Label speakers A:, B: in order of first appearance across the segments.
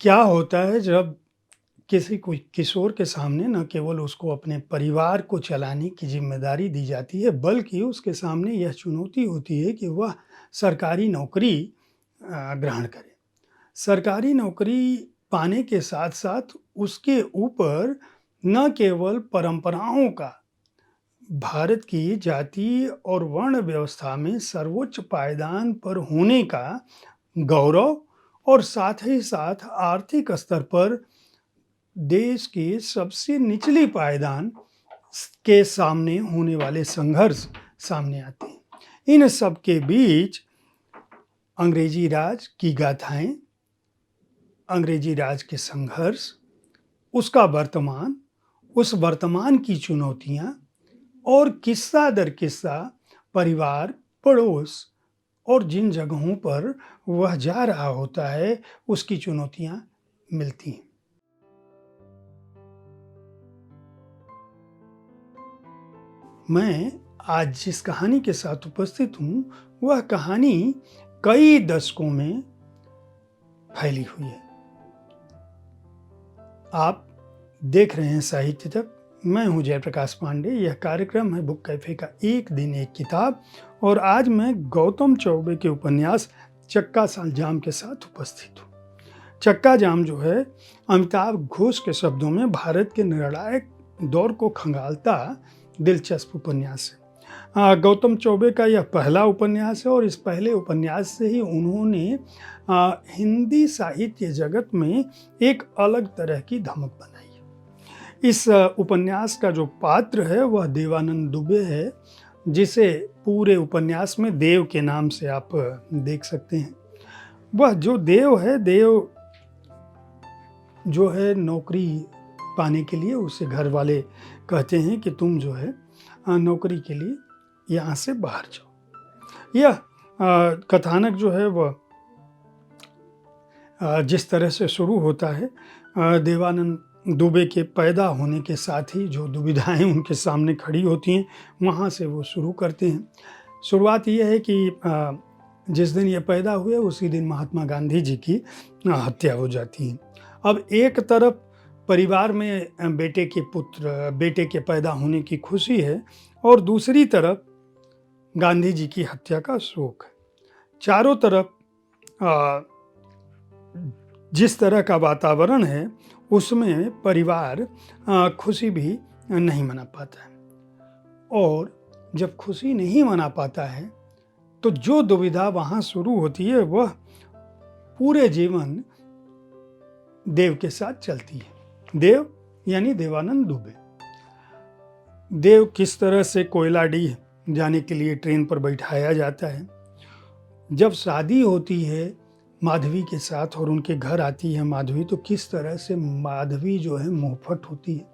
A: क्या होता है जब किसी कोई किशोर के सामने न केवल उसको अपने परिवार को चलाने की ज़िम्मेदारी दी जाती है, बल्कि उसके सामने यह चुनौती होती है कि वह सरकारी नौकरी ग्रहण करे। सरकारी नौकरी पाने के साथ-साथ उसके ऊपर न केवल परंपराओं का, भारत की जाति और वर्ण व्यवस्था में सर्वोच्च पायदान पर होने का गौरव और साथ ही साथ आर्थिक स्तर पर देश के सबसे निचले पायदान के सामने होने वाले संघर्ष सामने आते हैं। इन सब के बीच अंग्रेजी राज की गाथाएं, अंग्रेजी राज के संघर्ष, उसका वर्तमान, उस वर्तमान की चुनौतियां और किस्सा दर किस्सा परिवार, पड़ोस और जिन जगहों पर वह जा रहा होता है उसकी चुनौतियां मिलती हैं। मैं आज जिस कहानी के साथ उपस्थित हूँ, वह कहानी कई दशकों में फैली हुई है। आप देख रहे हैं साहित्य तक। मैं हूँ जयप्रकाश पांडे। यह कार्यक्रम है बुक कैफे का एक दिन एक किताब और आज मैं गौतम चौबे के उपन्यास चक्का जाम के साथ उपस्थित हूँ। चक्का जाम जो है अमिताभ घोष के शब्दों में भारत के निर्णायक दौर को खंगालता दिलचस्प उपन्यास है। गौतम चौबे का यह पहला उपन्यास है और इस पहले उपन्यास से ही उन्होंने हिंदी साहित्य जगत में एक अलग तरह की धमक बनाई है। इस उपन्यास का जो पात्र है वह देवानंद दुबे है, जिसे पूरे उपन्यास में देव के नाम से आप देख सकते हैं। वह जो देव है, देव जो है नौकरी पाने के लिए उसे घर वाले कहते हैं कि तुम जो है नौकरी के लिए यहाँ से बाहर जाओ। यह कथानक जो है वह जिस तरह से शुरू होता है, देवानंद दुबे के पैदा होने के साथ ही जो दुविधाएं उनके सामने खड़ी होती हैं वहाँ से वो शुरू करते हैं। शुरुआत यह है कि जिस दिन ये पैदा हुए उसी दिन महात्मा गांधी जी की हत्या हो जाती है। अब एक तरफ परिवार में बेटे के पैदा होने की खुशी है और दूसरी तरफ गांधी जी की हत्या का शोक है। चारों तरफ जिस तरह का वातावरण है उसमें परिवार खुशी भी नहीं मना पाता है और जब खुशी नहीं मना पाता है तो जो दुविधा वहाँ शुरू होती है वह पूरे जीवन देव के साथ चलती है। देव यानी देवानंद दुबे। देव किस तरह से कोयलाडीह जाने के लिए ट्रेन पर बैठाया जाता है। जब शादी होती है माधवी के साथ और उनके घर आती है माधवी, तो किस तरह से माधवी जो है मुंहफट होती है।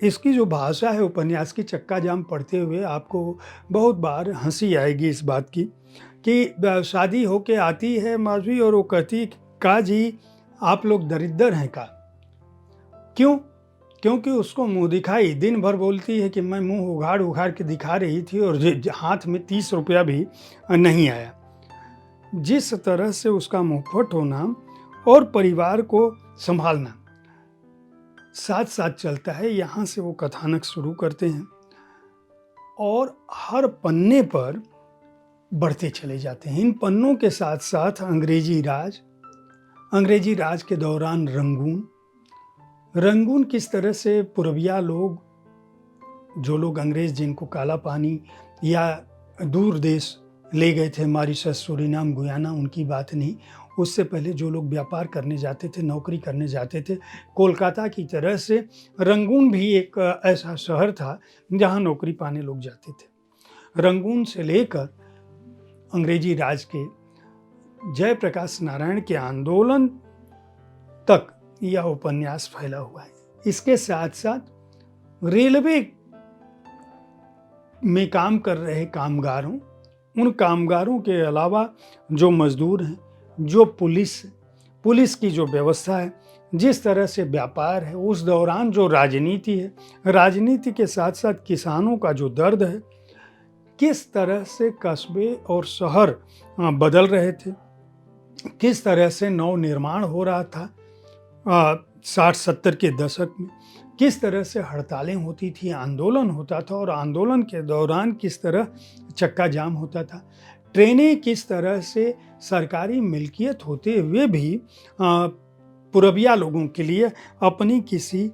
A: इसकी जो भाषा है उपन्यास की, चक्का जाम पढ़ते हुए आपको बहुत बार हंसी आएगी इस बात की कि शादी होके आती है माधवी और वो कहती का जी आप लोग दरिद्र हैं का। क्यों? क्योंकि उसको मुंह दिखाई दिन भर बोलती है कि मैं मुंह उघाड़ उघाड़ के दिखा रही थी और हाथ में 30 रुपया भी नहीं आया। जिस तरह से उसका मुंहफट होना और परिवार को संभालना साथ साथ चलता है, यहाँ से वो कथानक शुरू करते हैं और हर पन्ने पर बढ़ते चले जाते हैं। इन पन्नों के साथ साथ अंग्रेजी राज के दौरान रंगून किस तरह से पूर्विया लोग, जो लोग अंग्रेज जिनको काला पानी या दूर देश ले गए थे, मॉरिशस, सूरीनाम, गुयाना, उनकी बात नहीं। उससे पहले जो लोग व्यापार करने जाते थे, नौकरी करने जाते थे, कोलकाता की तरह से रंगून भी एक ऐसा शहर था जहां नौकरी पाने लोग जाते थे। रंगून से लेकर अंग्रेजी राज के जयप्रकाश नारायण के आंदोलन तक यह उपन्यास फैला हुआ है। इसके साथ साथ रेलवे में काम कर रहे कामगारों, उन कामगारों के अलावा जो मजदूर हैं, जो पुलिस की जो व्यवस्था है, जिस तरह से व्यापार है, उस दौरान जो राजनीति है, राजनीति के साथ साथ किसानों का जो दर्द है, किस तरह से कस्बे और शहर बदल रहे थे, किस तरह से नव निर्माण हो रहा था 60-70 के दशक में, किस तरह से हड़तालें होती थी, आंदोलन होता था और आंदोलन के दौरान किस तरह चक्का जाम होता था। ट्रेनें किस तरह से सरकारी मिल्कियत होते हुए भी पूरबिया लोगों के लिए अपनी किसी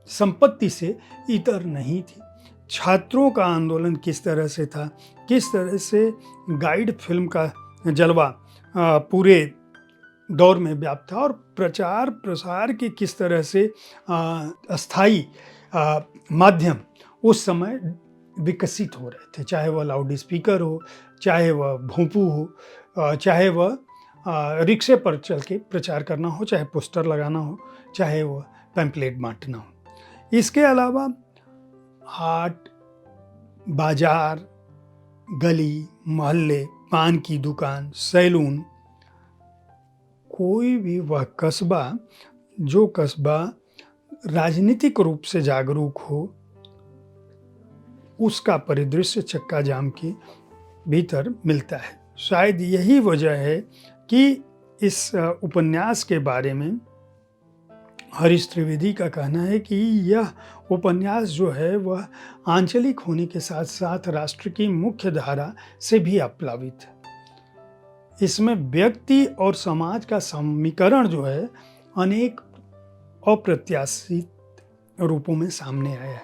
A: संपत्ति से इतर नहीं थी। छात्रों का आंदोलन किस तरह से था, किस तरह से गाइड फिल्म का जलवा पूरे दौर में व्याप्त था और प्रचार प्रसार के किस तरह से अस्थाई माध्यम उस समय विकसित हो रहे थे, चाहे वह लाउड स्पीकर हो, चाहे वह भोंपू हो, चाहे वह रिक्शे पर चल के प्रचार करना हो, चाहे पोस्टर लगाना हो, चाहे वह पैम्पलेट बांटना हो। इसके अलावा हाट, बाजार, गली, मोहल्ले, पान की दुकान, सैलून, कोई भी वह कस्बा जो कस्बा राजनीतिक रूप से जागरूक हो, उसका परिदृश्य चक्का जाम के भीतर मिलता है। शायद यही वजह है कि इस उपन्यास के बारे में हरीश त्रिवेदी का कहना है कि यह उपन्यास जो है वह आंचलिक होने के साथ साथ राष्ट्र की मुख्य धारा से भी अपलावित है। इसमें व्यक्ति और समाज का समीकरण जो है अनेक अप्रत्याशित रूपों में सामने आया है।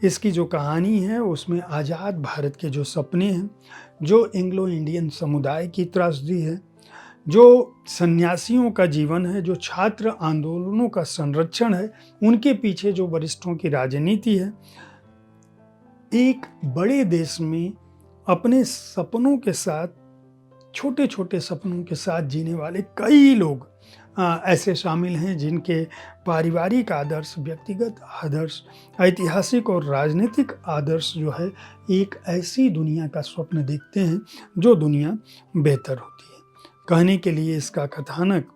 A: इसकी जो कहानी है उसमें आज़ाद भारत के जो सपने हैं, जो एंग्लो इंडियन समुदाय की त्रासदी है, जो सन्यासियों का जीवन है, जो छात्र आंदोलनों का संरक्षण है, उनके पीछे जो वरिष्ठों की राजनीति है, एक बड़े देश में अपने सपनों के साथ, छोटे छोटे सपनों के साथ जीने वाले कई लोग ऐसे शामिल हैं जिनके पारिवारिक आदर्श, व्यक्तिगत आदर्श, ऐतिहासिक और राजनीतिक आदर्श जो है एक ऐसी दुनिया का स्वप्न देखते हैं जो दुनिया बेहतर होती है। कहने के लिए इसका कथानक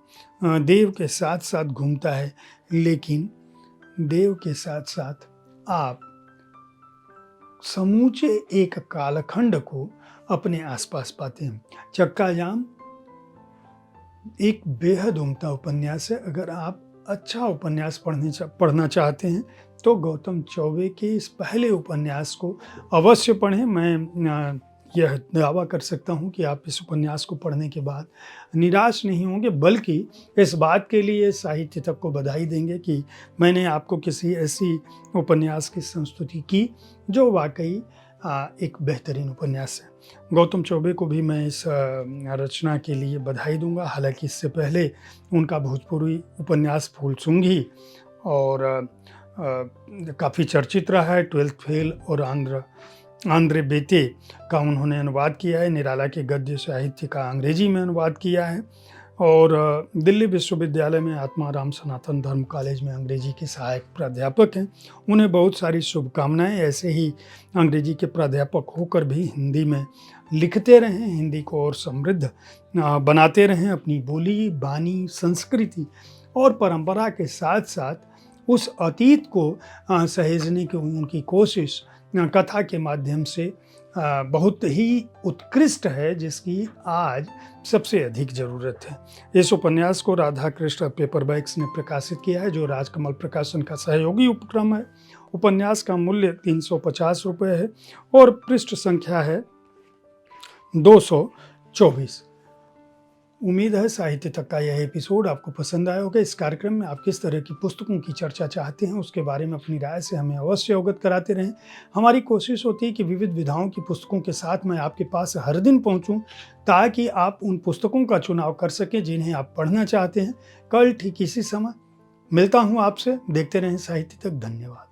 A: देव के साथ साथ घूमता है, लेकिन देव के साथ साथ आप समूचे एक कालखंड को अपने आसपास पाते हैं। चक्का जाम एक बेहद उम्दा उपन्यास है। अगर आप अच्छा उपन्यास पढ़ना चाहते हैं तो गौतम चौबे के इस पहले उपन्यास को अवश्य पढ़ें। मैं यह दावा कर सकता हूं कि आप इस उपन्यास को पढ़ने के बाद निराश नहीं होंगे, बल्कि इस बात के लिए साहित्य तक को बधाई देंगे कि मैंने आपको किसी ऐसी उपन्यास की संस्तुति की जो वाकई एक बेहतरीन उपन्यास है। गौतम चौबे को भी मैं इस रचना के लिए बधाई दूंगा। हालांकि इससे पहले उनका भोजपुरी उपन्यास फूल सूंघी और काफ़ी चर्चित रहा है। 12th फेल और आंध्रे बेटे का उन्होंने अनुवाद किया है। निराला के गद्य साहित्य का अंग्रेजी में अनुवाद किया है और दिल्ली विश्वविद्यालय में आत्माराम सनातन धर्म कॉलेज में अंग्रेजी के सहायक प्राध्यापक हैं। उन्हें बहुत सारी शुभकामनाएं। ऐसे ही अंग्रेजी के प्राध्यापक होकर भी हिंदी में लिखते रहें, हिंदी को और समृद्ध बनाते रहें। अपनी बोली, बानी, संस्कृति और परंपरा के साथ साथ उस अतीत को सहेजने की उनकी कोशिश कथा के माध्यम से बहुत ही उत्कृष्ट है, जिसकी आज सबसे अधिक ज़रूरत है। इस उपन्यास को राधा कृष्ण पेपरबैक्स ने प्रकाशित किया है, जो राजकमल प्रकाशन का सहयोगी उपक्रम है। उपन्यास का मूल्य 350 रुपये है और पृष्ठ संख्या है 224। उम्मीद है साहित्य तक का यह एपिसोड आपको पसंद आया होगा। इस कार्यक्रम में आप किस तरह की पुस्तकों की चर्चा चाहते हैं उसके बारे में अपनी राय से हमें अवश्य अवगत कराते रहें। हमारी कोशिश होती है कि विविध विधाओं की पुस्तकों के साथ मैं आपके पास हर दिन पहुंचूं, ताकि आप उन पुस्तकों का चुनाव कर सकें जिन्हें आप पढ़ना चाहते हैं। कल ठीक इसी समय मिलता हूं आपसे। देखते रहें साहित्य तक। धन्यवाद।